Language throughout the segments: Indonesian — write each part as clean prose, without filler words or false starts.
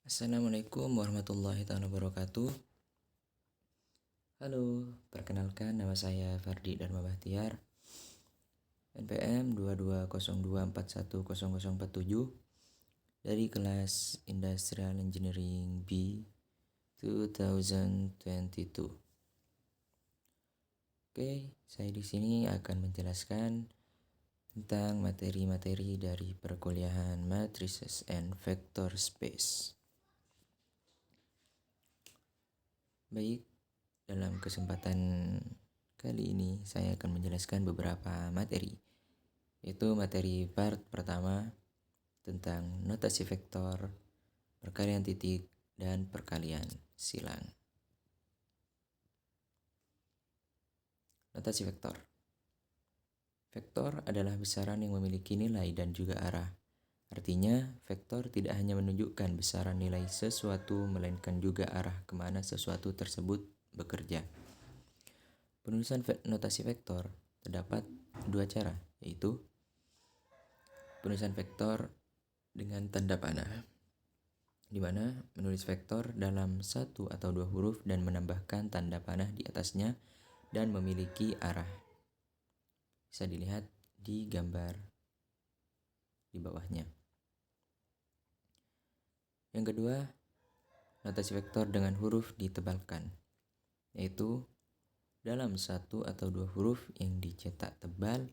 Assalamualaikum warahmatullahi wabarakatuh. Halo, perkenalkan nama saya Fardi Dharma Bahtiar, NPM 2202410047 dari kelas Industrial Engineering B 2022. Oke, saya di sini akan menjelaskan tentang materi-materi dari perkuliahan Matrices and Vector Space. Baik, dalam kesempatan kali ini saya akan menjelaskan beberapa materi, yaitu materi part pertama tentang notasi vektor, perkalian titik, dan perkalian silang. Notasi vektor. Vektor adalah besaran yang memiliki nilai dan juga arah. Artinya, vektor tidak hanya menunjukkan besaran nilai sesuatu, melainkan juga arah kemana sesuatu tersebut bekerja. Penulisan notasi vektor terdapat dua cara, yaitu penulisan vektor dengan tanda panah, di mana menulis vektor dalam satu atau dua huruf dan menambahkan tanda panah di atasnya dan memiliki arah. Bisa dilihat di gambar di bawahnya. Yang kedua, notasi vektor dengan huruf ditebalkan, yaitu dalam satu atau dua huruf yang dicetak tebal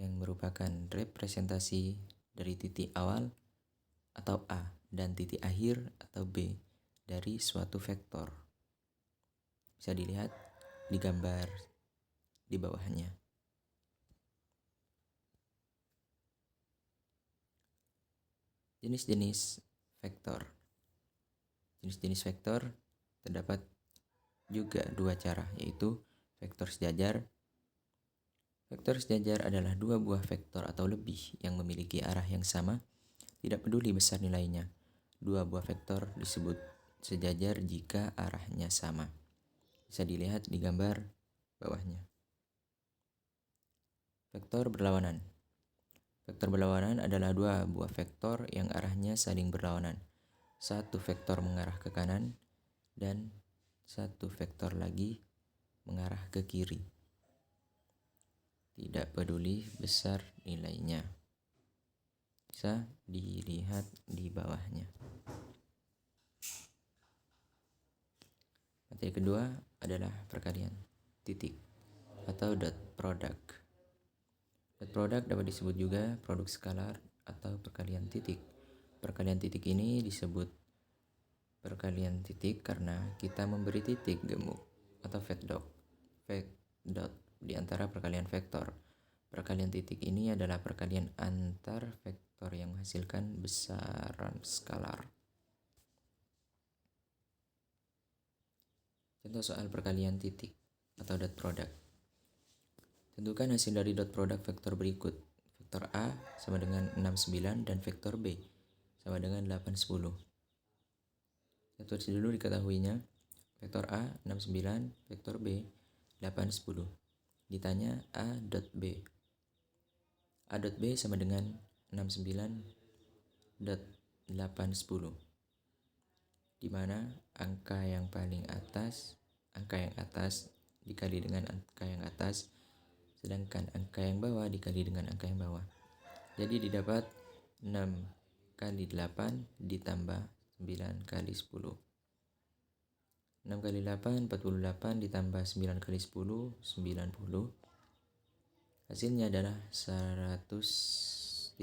yang merupakan representasi dari titik awal atau A dan titik akhir atau B dari suatu vektor. Bisa dilihat di gambar di bawahnya. Jenis-jenis vektor. Jenis-jenis vektor terdapat juga dua cara, yaitu vektor sejajar. Vektor sejajar adalah dua buah vektor atau lebih yang memiliki arah yang sama, tidak peduli besar nilainya. Dua buah vektor disebut sejajar jika arahnya sama. Bisa dilihat di gambar bawahnya. Vektor berlawanan. Vektor berlawanan adalah dua buah vektor yang arahnya saling berlawanan. Satu vektor mengarah ke kanan dan satu vektor lagi mengarah ke kiri. Tidak peduli besar nilainya. Bisa dilihat di bawahnya. Materi kedua adalah perkalian titik atau dot product. Dot product dapat disebut juga produk skalar atau perkalian titik. Perkalian titik ini disebut perkalian titik karena kita memberi titik gemuk atau fact dot di antara perkalian vektor. Perkalian titik ini adalah perkalian antar vektor yang menghasilkan besaran skalar. Contoh soal perkalian titik atau dot product. Tentukan hasil dari dot product vektor berikut. Vektor A sama dengan 69 dan vektor B sama dengan 810. Tulis dulu diketahuinya. Vektor A 69, vektor B 810. Ditanya A dot B. A dot B sama dengan 69 dot 810. Di mana angka yang atas dikali dengan angka yang atas, sedangkan angka yang bawah dikali dengan angka yang bawah. Jadi didapat 6 kali 8 ditambah 9 kali 10. 6 kali 8, 48 ditambah 9 kali 10, 90. Hasilnya adalah 138.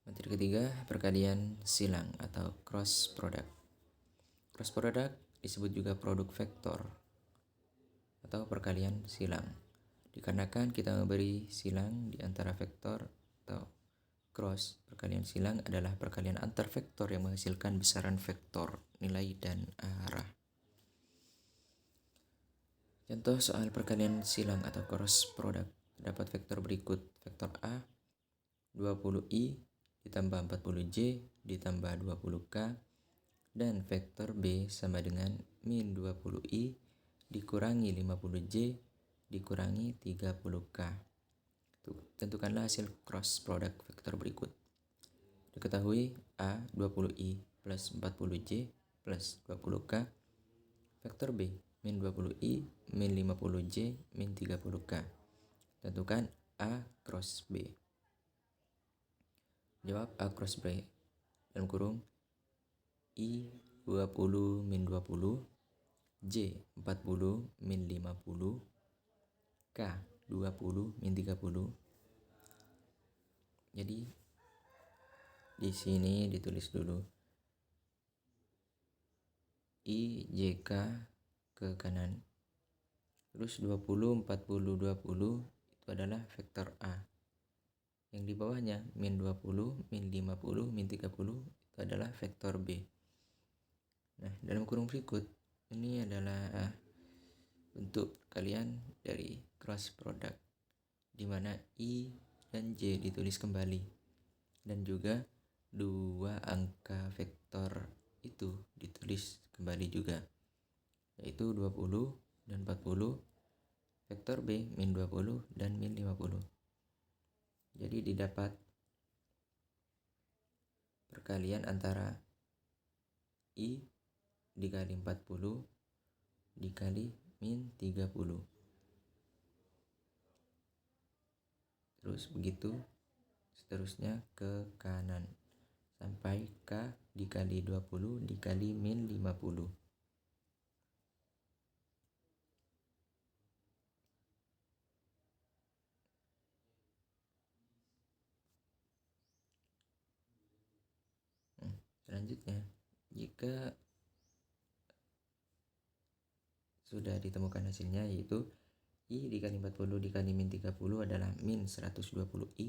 Materi ketiga, perkalian silang atau cross product. Cross product disebut juga produk vektor atau perkalian silang, dikarenakan kita memberi silang di antara vektor atau cross. Perkalian silang adalah perkalian antar vektor yang menghasilkan besaran vektor, nilai, dan arah. Contoh soal perkalian silang atau cross product. Terdapat vektor berikut. Vektor A 20i ditambah 40j ditambah 20k, dan vektor B sama dengan min 20i dikurangi 50j dikurangi 30k. Tuh, Tentukanlah hasil cross product vektor berikut. Diketahui A 20I plus 40J plus 20K. Vektor B min 20I min 50J min 30K. Tentukan A cross B. Jawab A cross B dalam kurung I 20 min 20, J 40 min 50, K 20 min 30. Jadi di sini ditulis dulu I JK ke kanan. Terus 20 40 20 itu adalah vektor A. Yang di bawahnya min 20, min 50, min 30 itu adalah vektor B. Nah, dalam kurung berikut ini adalah bentuk perkalian dari cross product, di mana I dan J ditulis kembali, dan juga dua angka vektor itu ditulis kembali juga, yaitu 20 dan 40, vektor B min 20 dan min 50. Jadi didapat perkalian antara I dikali 40 dikali min 30. Terus begitu seterusnya ke kanan sampai K dikali 20 dikali min 50. Selanjutnya, jika sudah ditemukan hasilnya, yaitu I dikali 40 dikali min 30 adalah min 120I,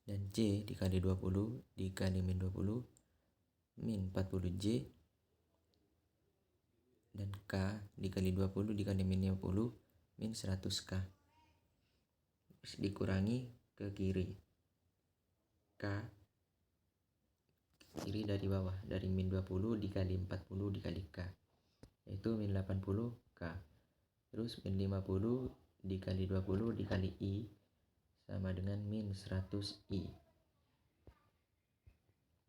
dan J dikali 20 dikali min 20 min 40J, dan K dikali 20 dikali min 50 min 100K. Terus dikurangi ke kiri, K kiri dari bawah, dari min 20 dikali 40 dikali K, yaitu min 80K. Terus min 50 dikali 20 dikali I sama dengan min 100I.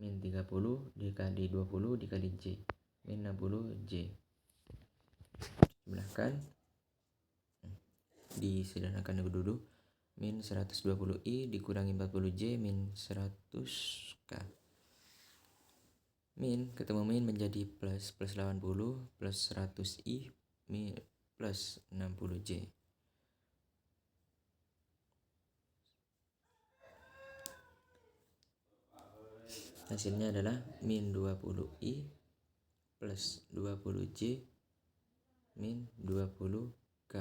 Min 30 dikali 20 dikali J, min 60J. Jumlahkan, disederhanakan dulu. Min 120I dikurangi 40J min 100K. Min ketemu min menjadi plus 80 plus 100I min plus 60J. Hasilnya adalah min 20I plus 20J min 20K.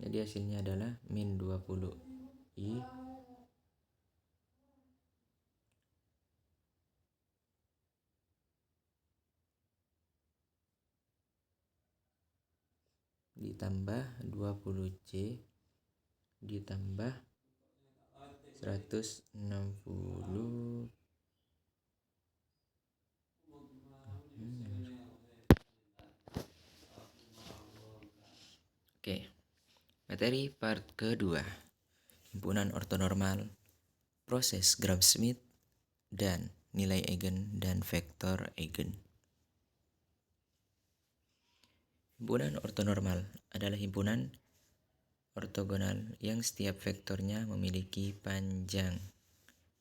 Jadi hasilnya adalah min 20I ditambah 20J ditambah 160. Oke, materi part kedua, himpunan ortonormal, proses Gram-Schmidt, dan nilai eigen dan vektor eigen. Himpunan ortonormal adalah himpunan ortogonal yang setiap vektornya memiliki panjang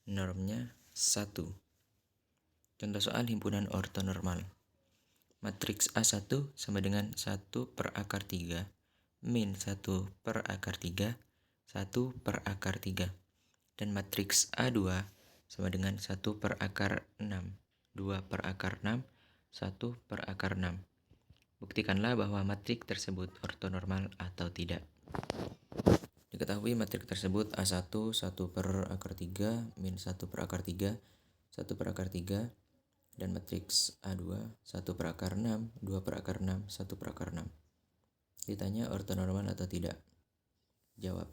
normnya 1. Contoh soal himpunan ortonormal. Matriks A1 sama dengan 1 per akar 3 min 1 per akar 3, 1 per akar 3. Dan matriks A2 sama dengan 1 per akar 6, 2 per akar 6, 1 per akar 6. Buktikanlah bahwa matriks tersebut ortonormal atau tidak. Diketahui matriks tersebut A1 1 per akar 3 min 1 per akar 3, 1 per akar 3, dan matriks A2 1 per akar 6, 2 per akar 6, 1 per akar 6. Ditanya ortonormal atau tidak. Jawab.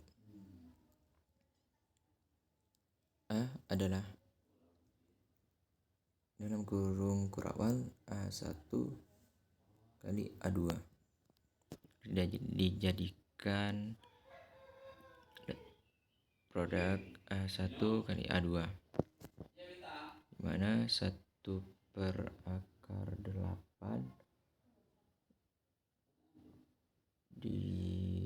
adalah dalam kurung kurawal A1 kali A2 dijadikan produk A1 kali A2, dimana 1/8 dikali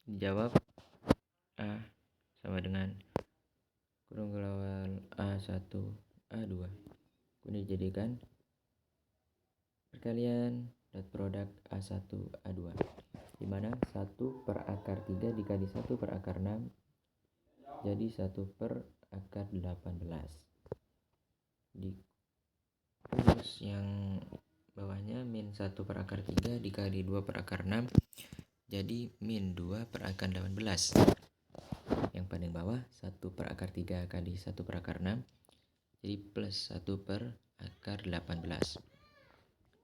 dijawab A sama dengan kurung kurawal A1 A2, kemudian dijadikan perkalian dot produk A1 A2, dimana 1/3 dikali 1/6 jadi 1/18. Terus yang bawahnya min 1/3 dikali 2/6 jadi min 2/18. Yang paling bawah 1/3 kali 1/6 jadi plus 1/18.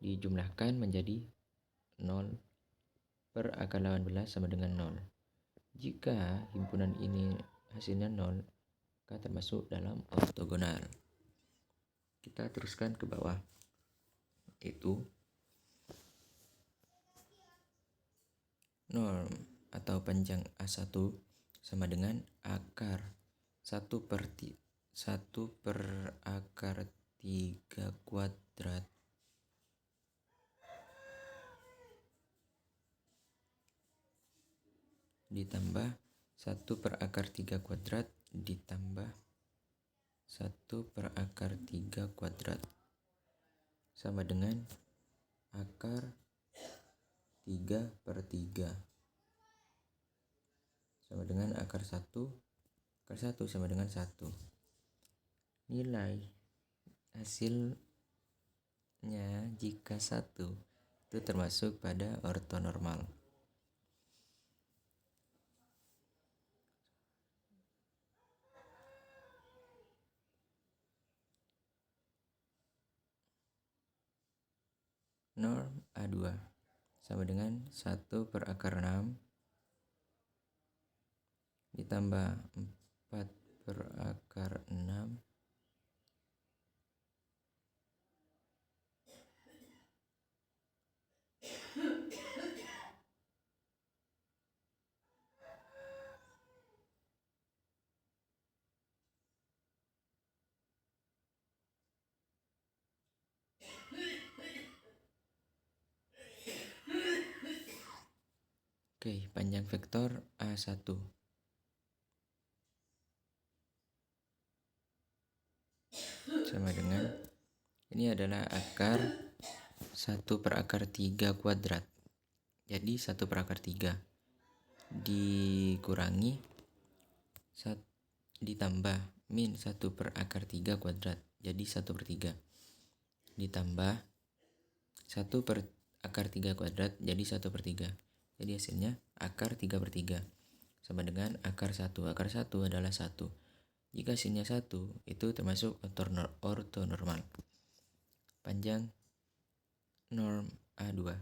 Dijumlahkan menjadi 0/18 sama dengan 0. Jika himpunan ini hasilnya 0, maka termasuk dalam ortogonal. Kita teruskan ke bawah, yaitu norm atau panjang A1 sama dengan akar 1/3 kuadrat ditambah 1/3 kuadrat ditambah 1/3 kuadrat sama dengan akar 3/3 sama dengan akar 1 sama dengan 1. Nilai hasilnya jika 1 itu termasuk pada ortonormal. Norm A2 sama dengan 1/6 ditambah 4/6 Oke, panjang vektor A1 sama dengan, ini adalah akar 1/3 kuadrat. Jadi 1/3 dikurangi ditambah min 1/3 kuadrat. Jadi 1/3 ditambah 1/3 kuadrat jadi 1/3. Jadi hasilnya akar 3/3 sama dengan akar 1. Akar 1 adalah 1. Jika hasilnya 1, itu termasuk ortonormal. Panjang norm A2.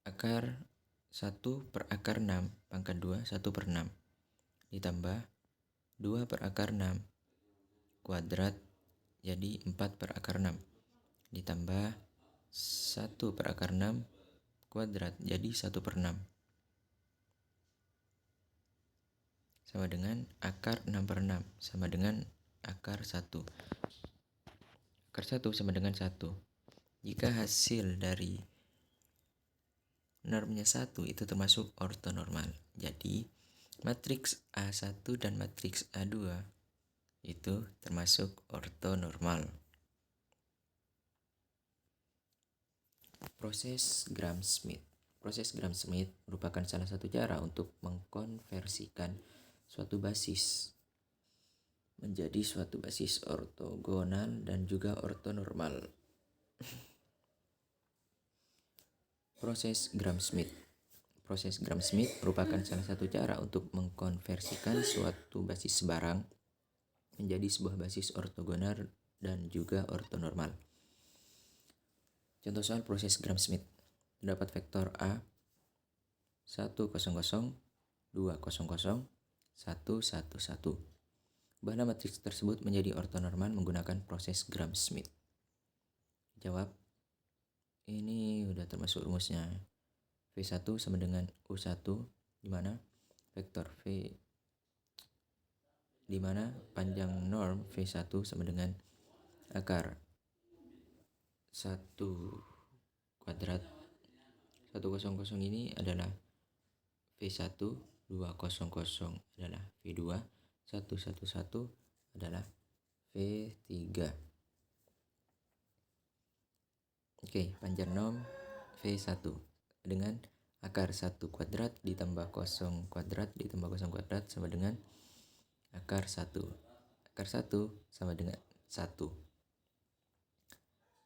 Akar 1/6 pangkat 2 1/6 ditambah 2/6 kuadrat jadi 4/6 ditambah 1/6 kuadrat jadi 1/6 sama dengan akar 6/6 sama dengan akar 1. Akar 1 sama dengan 1. Jika hasil dari normnya 1 itu termasuk ortonormal. Jadi matriks A1 dan matriks A2 itu termasuk ortonormal. Proses Gram-Schmidt. Proses Gram-Schmidt merupakan salah satu cara untuk mengkonversikan suatu basis menjadi suatu basis ortogonal dan juga ortonormal. Proses Gram-Schmidt. Proses Gram-Schmidt merupakan salah satu cara untuk mengkonversikan suatu basis barang menjadi sebuah basis ortogonal dan juga ortonormal. Contoh soal proses Gram-Schmidt. Terdapat vektor A 100, 200, 111. Ubahlah matriks tersebut menjadi ortonormal menggunakan proses Gram-Schmidt. Jawab. Ini udah termasuk rumusnya. V1 sama dengan U1 di mana vektor V di mana panjang norm V1 sama dengan akar 1 kuadrat 100 ini adalah V1, 200 adalah V2, 111 adalah V3. Oke, panjang norm V1 dengan akar 1 kuadrat ditambah 0 kuadrat ditambah 0 kuadrat sama dengan akar 1. Akar 1 sama dengan 1.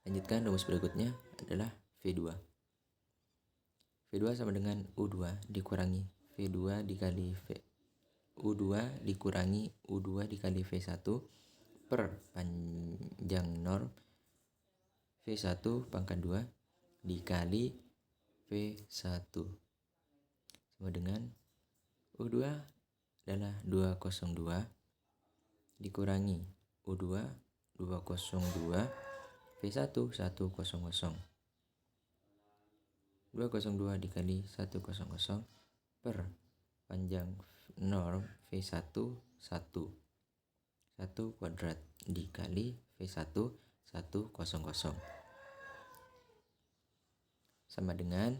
Lanjutkan rumus berikutnya adalah V2. V2 sama dengan U2 dikurangi V2 dikali U2 dikurangi U2 dikali V1 per panjang norm V1 pangkat 2 dikali V1 sama dengan U2 adalah 202 dikurangi U2 202 V1 100 202 dikali 100 per panjang norm V1 1 kuadrat dikali V1 100 sama dengan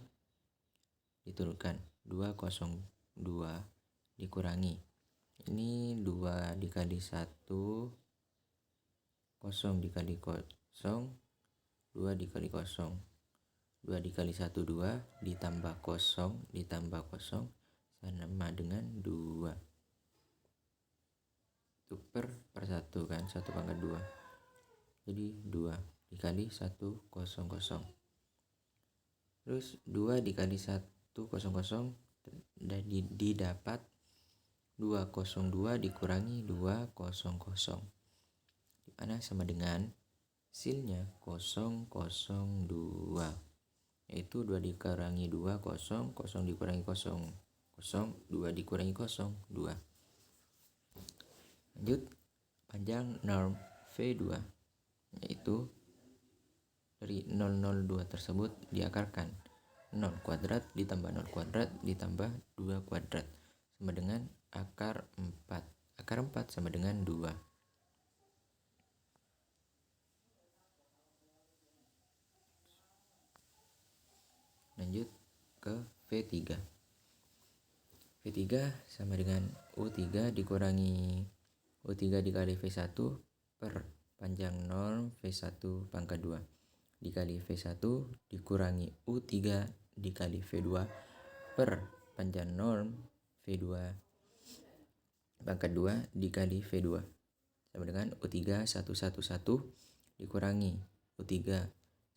diturunkan 202 dikurangi ini 2 dikali 1 0 dikali 0 2 dikali 0 2 dikali 1 2 ditambah 0 ditambah 0 sama dengan 2 itu per 1 kan 1 pangkat 2 jadi 2 dikali 100 terus 2 dikali 100 dan didapat 202 dikurangi 200 dimana sama dengan hasilnya 002 yaitu 2 dikurangi 2 0 0 dikurangi 0 0 2 dikurangi 0 2. Lanjut panjang norm V2 yaitu dari 002 tersebut diakarkan 0 kuadrat ditambah 0 kuadrat ditambah 2 kuadrat sama dengan akar 4. Akar 4 sama dengan 2. Lanjut ke V3. V3 sama dengan U3 dikurangi U3 dikali V1 per panjang norm V1 pangkat 2 dikali V1 dikurangi U3 dikali V2 per panjang norm V2 pangkat 2 dikali V2 sama dengan U3 111 dikurangi U3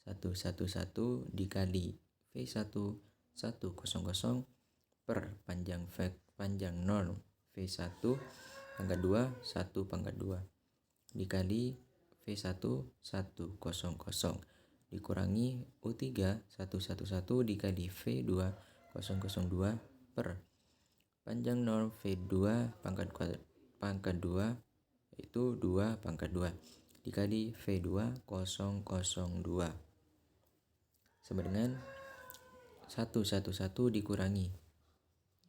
111 dikali V1 100 per panjang norm V1 pangkat 2 1 pangkat 2 dikali V1 100 dikurangi U3 111 dikali V2 002 per panjang norm V2 pangkat 2 itu 2 pangkat 2 dikali V2 002 sama dengan 111 dikurangi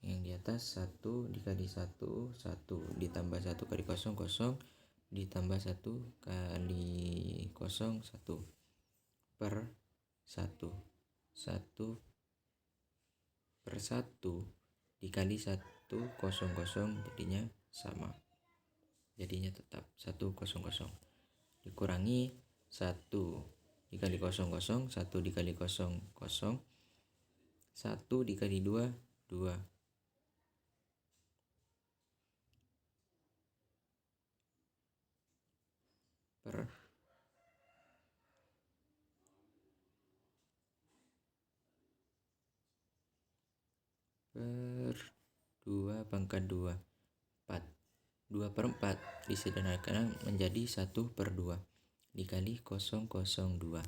yang di atas 1 dikali 1 1 ditambah 1 kali 0 0 ditambah 1 kali 0 1 per 1 1 per 1 dikali 1 0 jadinya sama jadinya tetap 100 dikurangi 1 dikali 0 1 dikali 0 1 dikali 2 2 per per 2 pangkat 2, 4. 2 per 4 disederhanakan menjadi 1 per 2 dikali 0,02.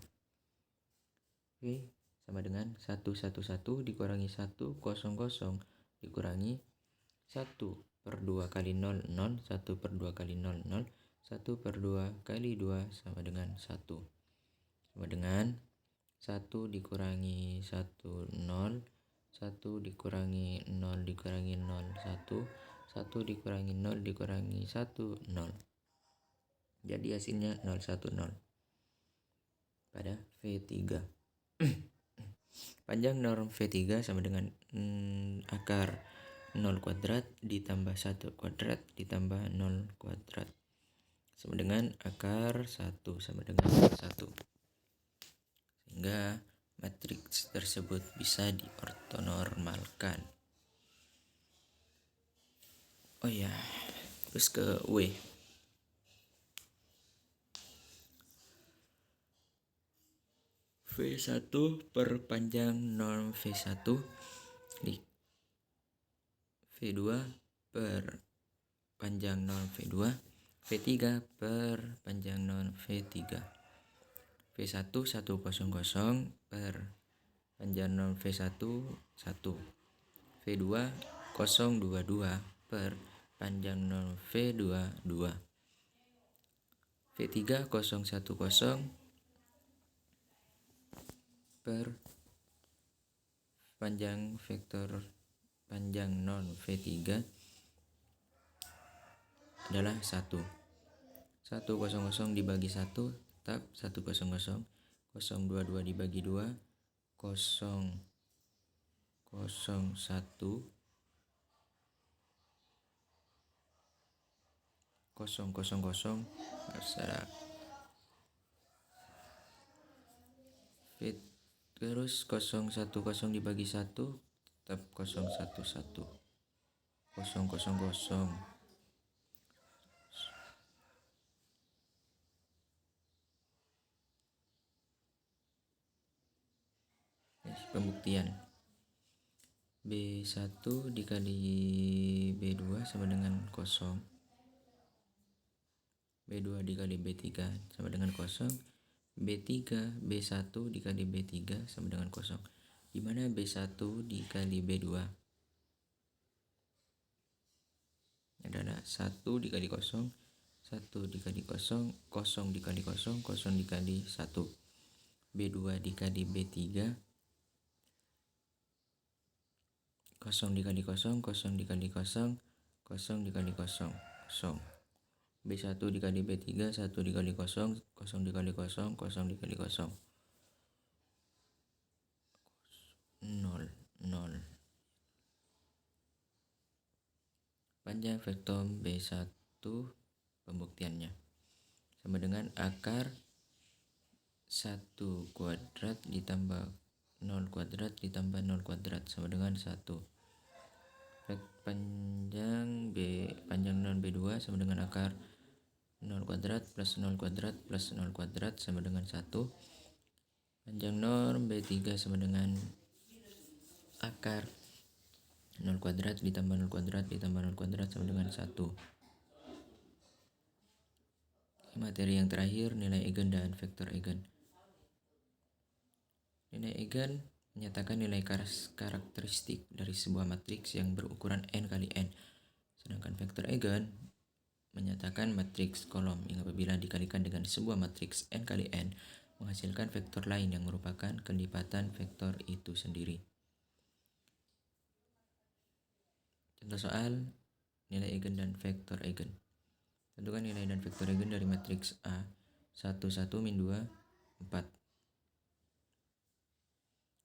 Oke, sama dengan 111 dikurangi 100 dikurangi 1 per 2 kali 0, 0, 1 per 2 kali 0, 0, 1 per 2 kali 2 sama dengan 1. Sama dengan 1 dikurangi 1, 0, 1 dikurangi 0 dikurangi 0, 1, 1 dikurangi 0 dikurangi 1, 0. Jadi hasilnya 010 pada V3. Panjang norm V3 sama dengan akar 0 kuadrat ditambah 1 kuadrat ditambah 0 kuadrat sama dengan akar 1 sama dengan 1. Sehingga matriks tersebut bisa diortonormalkan. Oh ya, terus ke W. V1 per panjang norm V1 di V2 per panjang norm V2, V3 per panjang norm V3. V1 100 per panjang norm V1 1. V2 022 per panjang norm V2 2. V3 010 per panjang vektor panjang norm V3 adalah 1. 100 dibagi 1 tetap 100. 022 dibagi 2 001 000 bersalah. Terus 010 dibagi 1 tetap 011 000. Pembuktian B1 dikali B2 sama dengan 0. B2 dikali B3 sama dengan 0. B3 B1 dikali B3 sama dengan 0. Dimana B1 dikali B2 adalah 1 dikali 0, 1 dikali 0, 0 dikali 0, 0 dikali 1. B2 dikali B3 0 dikali 0, 0 dikali 0, 0 dikali 0, 0. B1 dikali B3 1 dikali 0, 0 dikali 0, 0 dikali 0, 0, 0. Panjang vektor B1 pembuktiannya sama dengan akar 1 kuadrat ditambah 0 kuadrat ditambah 0 kuadrat sama dengan 1. Panjang non B2 sama dengan akar 0 kuadrat plus 0 kuadrat plus 0 kuadrat sama dengan 1. Panjang norm B3 sama dengan akar 0 kuadrat ditambah 0 kuadrat ditambah 0 kuadrat sama dengan 1. Materi yang terakhir, nilai eigen dan vektor eigen. Nilai eigen menyatakan nilai karakteristik dari sebuah matriks yang berukuran n kali n. Sedangkan vektor eigen menyatakan matriks kolom yang apabila dikalikan dengan sebuah matriks n kali n menghasilkan vektor lain yang merupakan kelipatan vektor itu sendiri. Contoh soal nilai eigen dan vektor eigen. Tentukan nilai dan vektor eigen dari matriks A 1, 1, min 2, 4.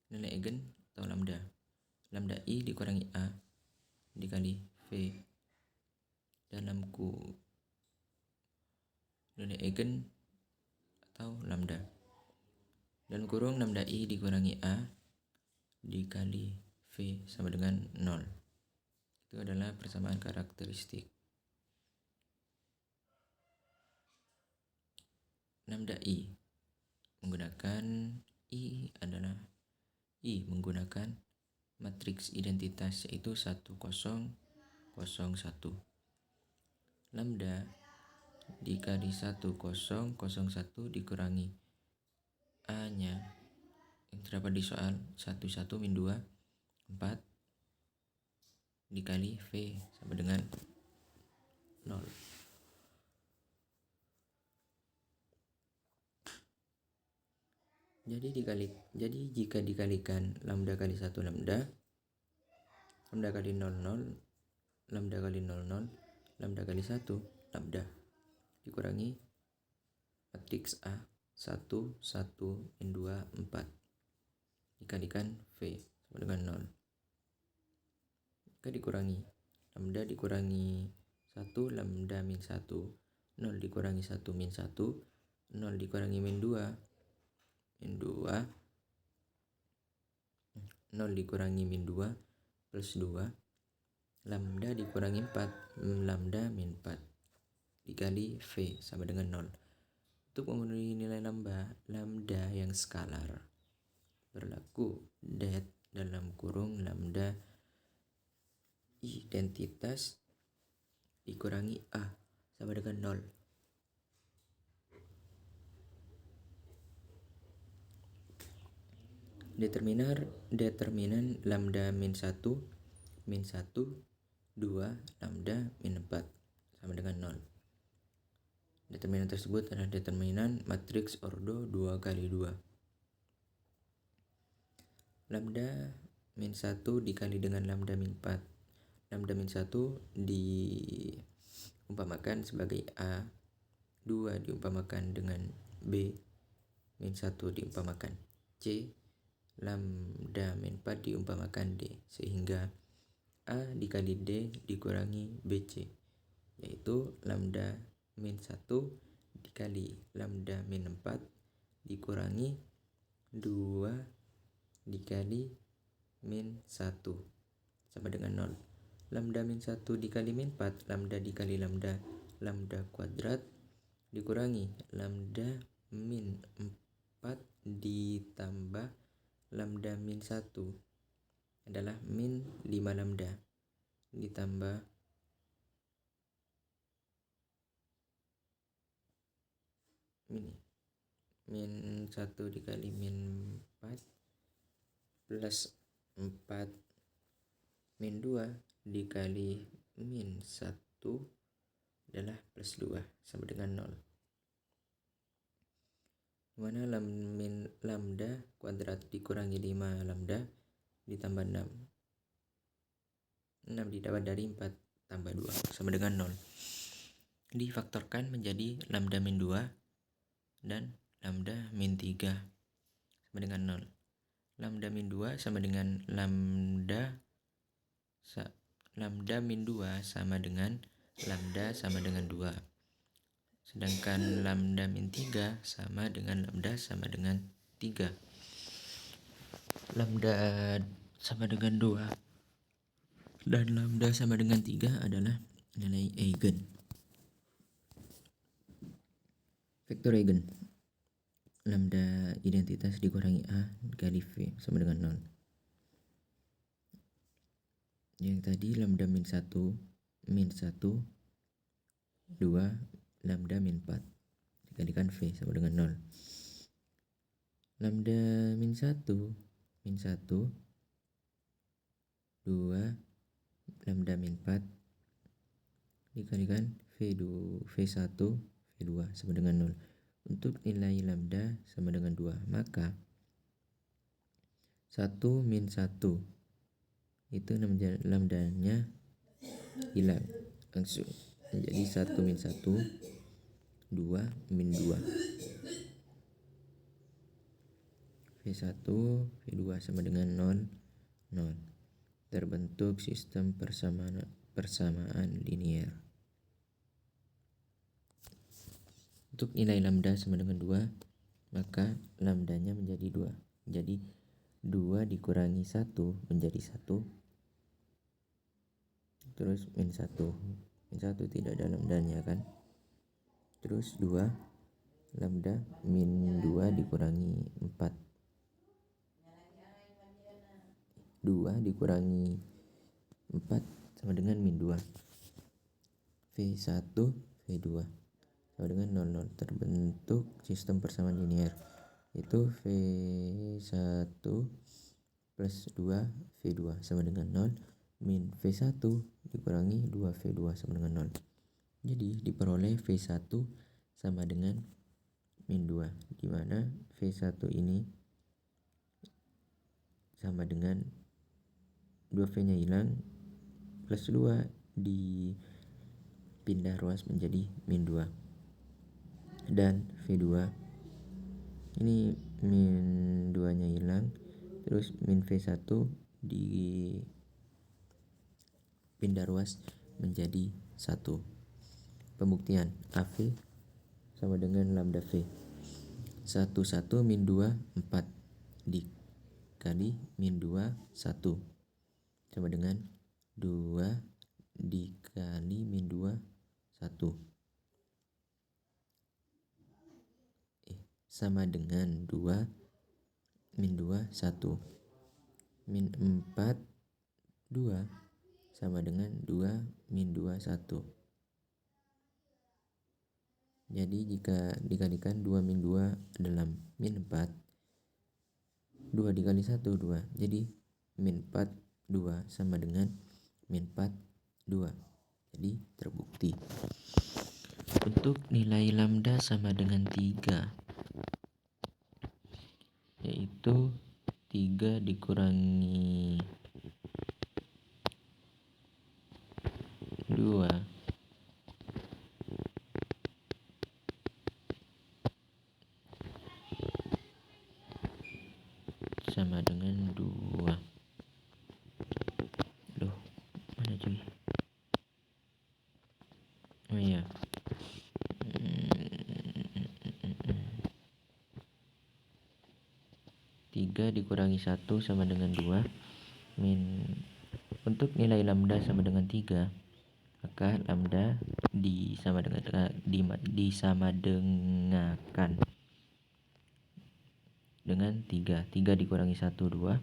Nilai eigen atau lambda. Lambda I dikurangi A dikali V dalam nilai eigen atau lambda. Dan kurung lambda I dikurangi A dikali V sama dengan 0. Itu adalah persamaan karakteristik. Lambda I menggunakan I menggunakan matriks identitas yaitu 1 0 0 1. Lambda dikali 1 0 0 1 dikurangi A nya yang terdapat di soal 1 1 min 2 4 dikali V sama dengan 0. Jadi jika dikalikan lambda kali 1 lambda kali 0 0, lambda kali 0 0, lambda kali 1 lambda dikurangi matriks A 1 1 min 2 4 dikalikan V sama dengan 0. Maka dikurangi lambda dikurangi 1 lambda min 1, 0 dikurangi 1 min 1, 0 dikurangi min 2 0 dikurangi min 2 plus 2, lambda dikurangi 4 lambda min 4 dikali V sama dengan 0. Untuk memenuhi nilai lambda yang skalar berlaku det dalam kurung lambda identitas dikurangi A sama dengan 0. Determinan lambda min 1 2 lambda min 4 sama dengan 0. Determinan tersebut adalah determinan matriks ordo 2 kali 2. Lambda min 1 dikali dengan lambda min 4. Lambda min 1 diumpamakan sebagai A, 2 diumpamakan dengan B, min 1 diumpamakan C, lambda min 4 diumpamakan D, sehingga A dikali D dikurangi BC, yaitu lambda min 1 dikali lambda min 4 dikurangi 2 dikali min 1 sama dengan 0. Lambda min 1 dikali min 4, lambda dikali lambda kuadrat dikurangi lambda min 4 ditambah lambda min 1 adalah min 5 lambda ditambah min 1 dikali min 4 plus 4 min 2 dikali min 1 adalah plus 2 sama dengan 0. Dimana lambda kuadrat dikurangi 5 lambda ditambah 6 didapat dari 4 tambah 2 sama dengan 0. Difaktorkan menjadi lambda min 2 dan lambda min 3 sama dengan 0. Lambda min 2 sama dengan lambda min 2 sama dengan lambda sama dengan 2. Sedangkan lambda min 3 sama dengan lambda sama dengan 3. Lambda sama dengan 2 dan lambda sama dengan 3 adalah nilai eigen. Vektor eigen. Lambda identitas dikurangi A dikali V sama dengan 0. Yang tadi lambda min 1 2 lambda min 4 dikalikan V sama dengan 0. Lambda min 1 2 lambda min 4 dikalikan V1 V2 sama dengan 0. Untuk nilai lambda sama dengan 2, maka 1 min 1 itu lambdanya hilang langsung menjadi 1 min 1 2 min 2 V1 V2 sama dengan 0 0. Terbentuk sistem persamaan linier. Untuk nilai lambda sama dengan 2, maka lambdanya menjadi 2. Jadi 2 dikurangi 1 menjadi 1. Terus min 1. Min 1 tidak ada lambdanya kan. Terus 2 lambda min 2 dikurangi 4 2 dikurangi 4 sama dengan min 2. V1 V2 sama dengan 0, 0. Terbentuk sistem persamaan linear, yaitu V1 plus 2 V2 sama dengan 0, min V1 dikurangi 2 V2 sama dengan 0. Jadi diperoleh V1 sama dengan min 2, di mana V1 ini sama dengan 2V-nya hilang, plus 2 dipindah ruas menjadi min 2. Dan V2 ini min 2-nya hilang, terus min V1 dipindah ruas menjadi 1. Pembuktian AV sama dengan lambda V. 1 min 2 4 dikali min 2 1 sama dengan 2 dikali min 2 1 sama dengan 2 min 2 1. Min 4 2 sama dengan 2 min 2 1. Jadi jika dikalikan 2 min 2 adalah min 4, 2 dikali 1 2, jadi min 4 2 sama dengan min 4 2. Jadi terbukti. Untuk nilai lambda sama dengan 3, yaitu 3 dikurangi 2 sama dengan 2. Loh, mana cuy? Oh iya. 3 dikurangi 1 sama dengan 2 min. Untuk nilai lambda sama dengan 3, maka lambda disamadengakan dengan 3. 3 dikurangi 1 2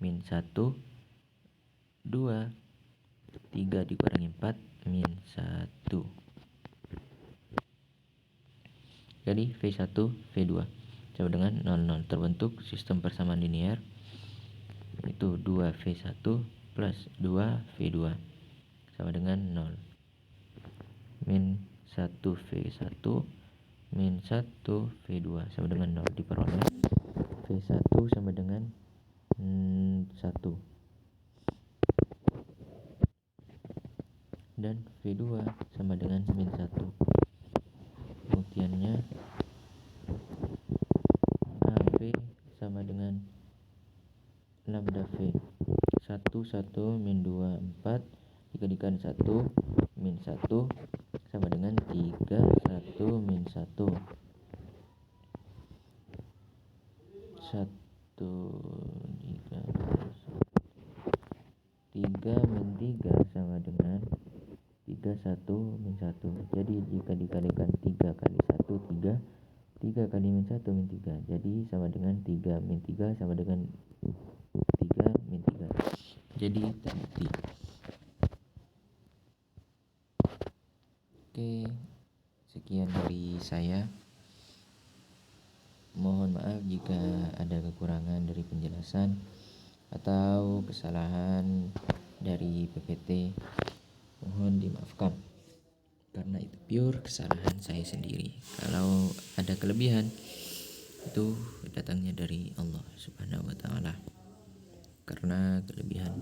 min 1 2. 3 dikurangi 4 min 1. Jadi V1 V2 sama dengan 0 0. Terbentuk sistem persamaan linear, itu 2V1 plus 2V2 sama dengan 0, min 1V1 min 1V2 sama dengan 0. Diperoleh V1 sama dengan 1 dan V2 sama dengan min 1. Pembuktiannya AV sama dengan lambda V. 1 1 min 2 4 dikalikan 1 min 1 sama dengan 3 1 min 1. 3 min 3 sama dengan 3 1 min 1. Jadi jika dikalikan 3 kali 1 3, 3 kali min 1 min 3. Jadi sama dengan 3 min 3 sama dengan 3 min 3. Jadi terbukti. Oke, sekian dari saya. Mohon maaf jika ada kekurangan dari penjelasan atau kesalahan dari PPT. Mohon dimaafkan, karena itu pure kesalahan saya sendiri. Kalau ada kelebihan, itu datangnya dari Allah Subhanahu wa ta'ala, karena kelebihan.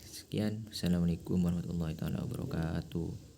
Sekian, assalamualaikum warahmatullahi wabarakatuh.